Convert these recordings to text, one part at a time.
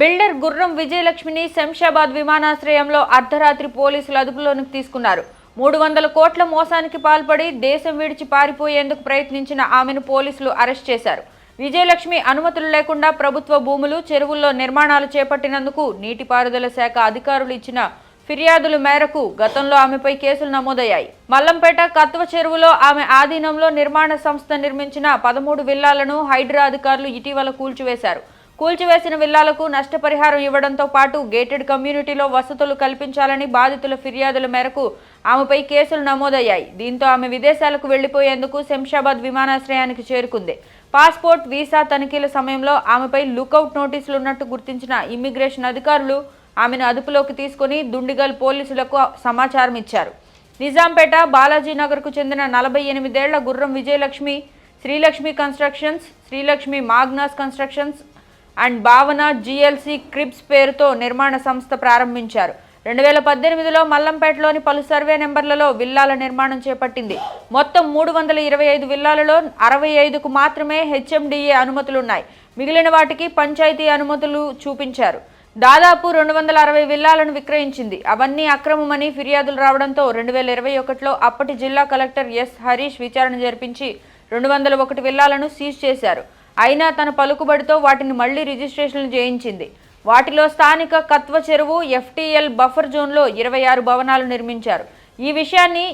Builder గుర్రం విజయలక్ష్మిని శంషాబాద్ విమానాశ్రయంలో అర్ధరాత్రి పోలీసులు అదుపులోకి తీసుకున్నారు. 300 కోట్ల మోసానికి పాల్పడి దేశం విడిచి పారిపోయేందుకు ప్రయత్నించిన ఆమెను పోలీసులు అరెస్ట్ చేశారు. విజయలక్ష్మి అనుమతులు లేకుండా ప్రభుత్వ భూములు, చెరువుల్లో నిర్మాణాలు చేపట్టినందుకు నీటిపారుదల శాఖ అధికారులు ఇచ్చిన ఫిర్యాదుల మేరకు గతంలో ఆమెపై కేసులు నమోదయ్యాయి. మల్లంపేట కత్వ చెరువులో ఆమె ఆధీనంలో నిర్మాణ సంస్థ నిర్మించిన 13 విల్లాలను హైడ్రా అధికారులు ఇటీవల కూల్చివేశారు. కూల్చివేసిన విల్లాలకు నష్టపరిహారం ఇవ్వడంతో పాటు గేటెడ్ కమ్యూనిటీలో వసతులు కల్పించాలని బాధితుల ఫిర్యాదుల మేరకు ఆమెపై కేసులు నమోదయ్యాయి. దీంతో ఆమె విదేశాలకు వెళ్లిపోయేందుకు శంషాబాద్ విమానాశ్రయానికి చేరుకుంది. పాస్పోర్ట్, వీసా తనిఖీల సమయంలో ఆమెపై లుకౌట్ నోటీసులు ఉన్నట్టు గుర్తించిన ఇమ్మిగ్రేషన్ అధికారులు ఆమెను అదుపులోకి తీసుకుని దుండిగల్ పోలీసులకు సమాచారం ఇచ్చారు. నిజాంపేట బాలాజీనగర్కు చెందిన 48 ఏళ్ల Gurram Vijayalakshmi Srilakshmi constructions, Srilakshmi Magnas constructions and Bhavana GLC cribs పేరుతో నిర్మాణ సంస్థ ప్రారంభించారు. 2018లో మల్లంపేటలోని పలు సర్వే నెంబర్లలో విల్లాల నిర్మాణం చేపట్టింది. మొత్తం 325 విల్లాలలో 65కు మాత్రమే HMDA అనుమతులున్నాయి. మిగిలిన వాటికి పంచాయతీ అనుమతులు చూపించారు. దాదాపు 260 విల్లాలను విక్రయించింది. అవన్నీ అక్రమమని ఫిర్యాదులు రావడంతో 2021లో అప్పటి జిల్లా కలెక్టర్ ఎస్ హరీష్ విచారణ జరిపించి 201 విల్లాలను సీజ్ చేశారు. అయినా తన పలుకుబడితో వాటిని మళ్లీ రిజిస్ట్రేషన్లు చేయించింది. వాటిలో స్థానిక కత్వ చెరువు FTL బఫర్ జోన్లో 26 భవనాలు నిర్మించారు. ఈ విషయాన్ని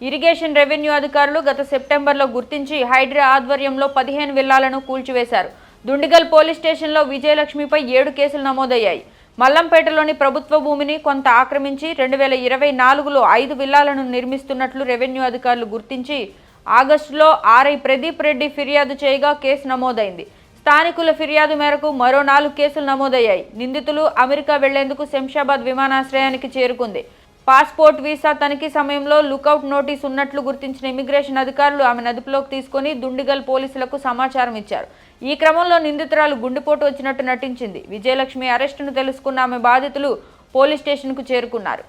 ఇరిగేషన్ రెవెన్యూ అధికారులు గత సెప్టెంబర్లో గుర్తించి హైడ్రా ఆధ్వర్యంలో 15 విల్లాలను కూల్చివేశారు. దుండిగల్ పోలీస్ స్టేషన్లో విజయలక్ష్మిపై 7 కేసులు నమోదయ్యాయి. మల్లంపేటలోని ప్రభుత్వ భూమిని కొంత ఆక్రమించి 2024లో 5 విల్లాలను నిర్మిస్తున్నట్లు రెవెన్యూ అధికారులు గుర్తించి ఆగస్టులో RI ప్రదీప్ రెడ్డి ఫిర్యాదు చేయగా కేసు నమోదైంది. స్థానికుల ఫిర్యాదు మేరకు మరో 4 కేసులు నమోదయ్యాయి. నిందితులు అమెరికా వెళ్లేందుకు శంషాబాద్ విమానాశ్రయానికి చేరుకుంది. పాస్పోర్ట్, వీసా తనిఖీ సమయంలో లుకౌట్ నోటీస్ ఉన్నట్లు గుర్తించిన ఇమిగ్రేషన్ అధికారులు ఆమెను అదుపులోకి తీసుకుని దుండిగల్ పోలీసులకు సమాచారం ఇచ్చారు. ఈ క్రమంలో నిందితురాలు గుండెపోటు వచ్చినట్టు నటించింది. విజయలక్ష్మి అరెస్టును తెలుసుకున్న ఆమె బాధితులు పోలీస్ స్టేషన్కు చేరుకున్నారు.